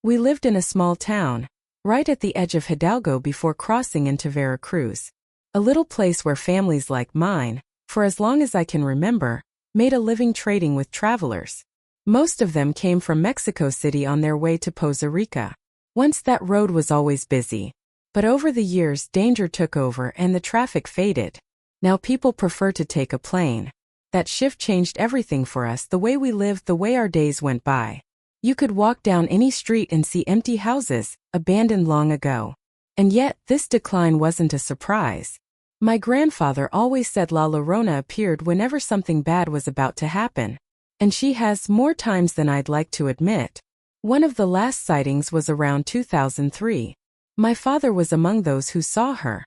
We lived in a small town, right at the edge of Hidalgo before crossing into Veracruz. A little place where families like mine, for as long as I can remember, made a living trading with travelers. Most of them came from Mexico City on their way to Poza Rica. Once that road was always busy. But over the years danger took over and the traffic faded. Now people prefer to take a plane. That shift changed everything for us, the way we lived, the way our days went by. You could walk down any street and see empty houses, abandoned long ago. And yet, this decline wasn't a surprise. My grandfather always said La Llorona appeared whenever something bad was about to happen. And she has more times than I'd like to admit. One of the last sightings was around 2003. My father was among those who saw her.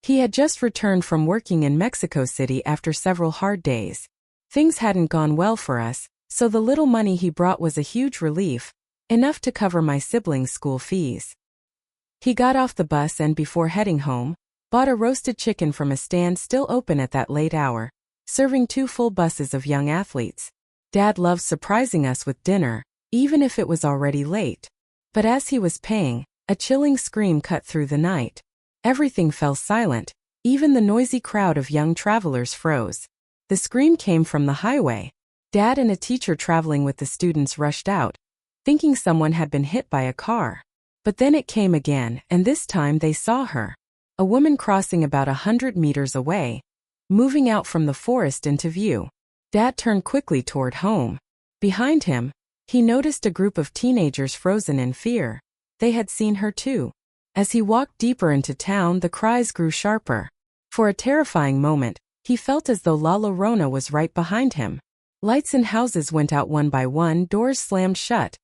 He had just returned from working in Mexico City after several hard days. Things hadn't gone well for us, so the little money he brought was a huge relief, enough to cover my siblings' school fees. He got off the bus and before heading home, bought a roasted chicken from a stand still open at that late hour, serving 2 full buses of young athletes. Dad loved surprising us with dinner, even if it was already late. But as he was paying, a chilling scream cut through the night. Everything fell silent, even the noisy crowd of young travelers froze. The scream came from the highway. Dad and a teacher traveling with the students rushed out, thinking someone had been hit by a car. But then it came again, and this time they saw her. A woman crossing about 100 meters away, moving out from the forest into view. Dad turned quickly toward home. Behind him, he noticed a group of teenagers frozen in fear. They had seen her too. As he walked deeper into town, the cries grew sharper. For a terrifying moment, he felt as though La Llorona was right behind him. Lights in houses went out one by one, doors slammed shut.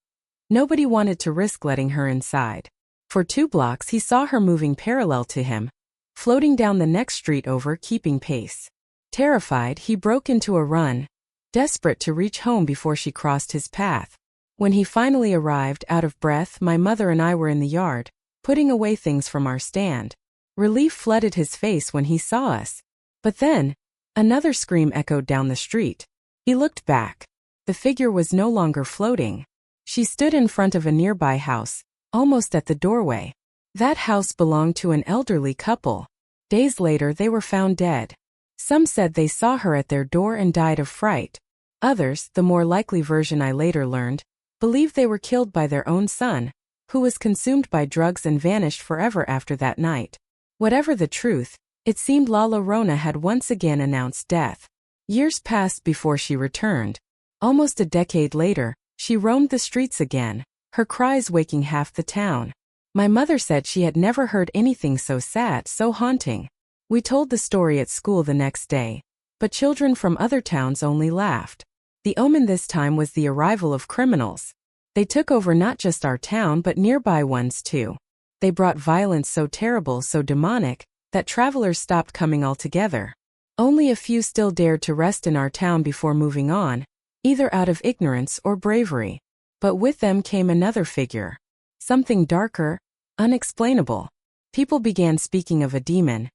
Nobody wanted to risk letting her inside. For 2 blocks he saw her moving parallel to him, floating down the next street over, keeping pace. Terrified, he broke into a run, desperate to reach home before she crossed his path. When he finally arrived, out of breath, my mother and I were in the yard, putting away things from our stand. Relief flooded his face when he saw us. But then, another scream echoed down the street. He looked back. The figure was no longer floating. She stood in front of a nearby house, almost at the doorway. That house belonged to an elderly couple. Days later they were found dead. Some said they saw her at their door and died of fright. Others, the more likely version I later learned, believed they were killed by their own son, who was consumed by drugs and vanished forever after that night. Whatever the truth, it seemed La Llorona had once again announced death. Years passed before she returned. Almost a decade later, she roamed the streets again, her cries waking half the town. My mother said she had never heard anything so sad, so haunting. We told the story at school the next day, but children from other towns only laughed. The omen this time was the arrival of criminals. They took over not just our town but nearby ones too. They brought violence so terrible, so demonic, that travelers stopped coming altogether. Only a few still dared to rest in our town before moving on, either out of ignorance or bravery. But with them came another figure. Something darker, unexplainable. People began speaking of a demon.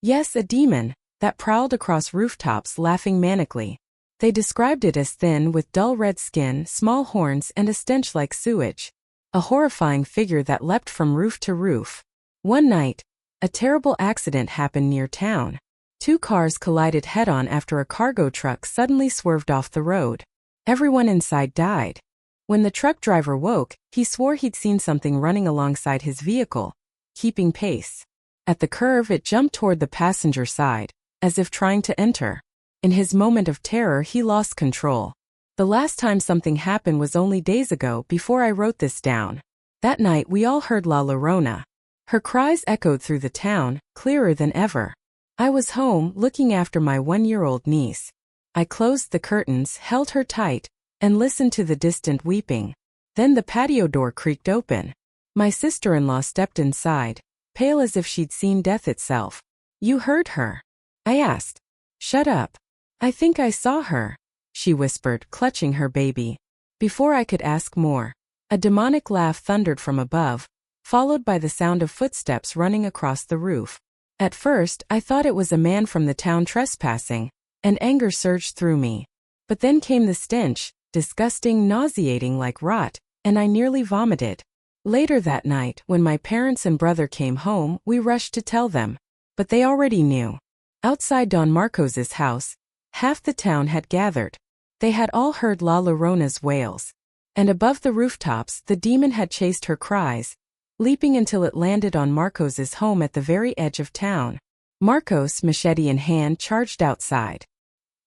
Yes, a demon, that prowled across rooftops laughing manically. They described it as thin with dull red skin, small horns and a stench like sewage. A horrifying figure that leapt from roof to roof. One night, a terrible accident happened near town. 2 cars collided head-on after a cargo truck suddenly swerved off the road. Everyone inside died. When the truck driver woke, he swore he'd seen something running alongside his vehicle, keeping pace. At the curve, it jumped toward the passenger side, as if trying to enter. In his moment of terror, he lost control. The last time something happened was only days ago, before I wrote this down. That night we all heard La Llorona. Her cries echoed through the town, clearer than ever. I was home, looking after my 1-year-old niece. I closed the curtains, held her tight, and listened to the distant weeping. Then the patio door creaked open. My sister-in-law stepped inside, pale as if she'd seen death itself. "You heard her?" I asked. "Shut up. I think I saw her," she whispered, clutching her baby. Before I could ask more, a demonic laugh thundered from above, followed by the sound of footsteps running across the roof. At first, I thought it was a man from the town trespassing, and anger surged through me. But then came the stench, disgusting, nauseating like rot, and I nearly vomited. Later that night, when my parents and brother came home, we rushed to tell them. But they already knew. Outside Don Marcos's house, half the town had gathered. They had all heard La Llorona's wails. And above the rooftops, the demon had chased her cries, leaping until it landed on Marcos's home at the very edge of town. Marcos, machete in hand, charged outside.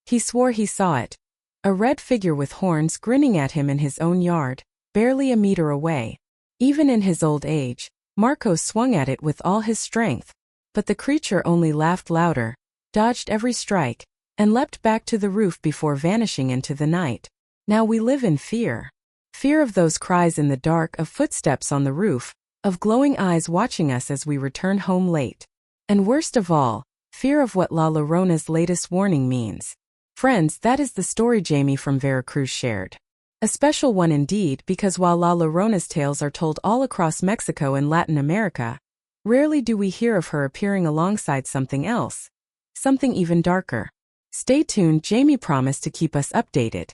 He swore he saw it. A red figure with horns grinning at him in his own yard, barely a meter away. Even in his old age, Marcos swung at it with all his strength. But the creature only laughed louder, dodged every strike, and leapt back to the roof before vanishing into the night. Now we live in fear. Fear of those cries in the dark, of footsteps on the roof, of glowing eyes watching us as we return home late. And worst of all, fear of what La Llorona's latest warning means. Friends, that is the story Jamie from Veracruz shared. A special one indeed, because while La Llorona's tales are told all across Mexico and Latin America, rarely do we hear of her appearing alongside something else. Something even darker. Stay tuned, Jamie promised to keep us updated.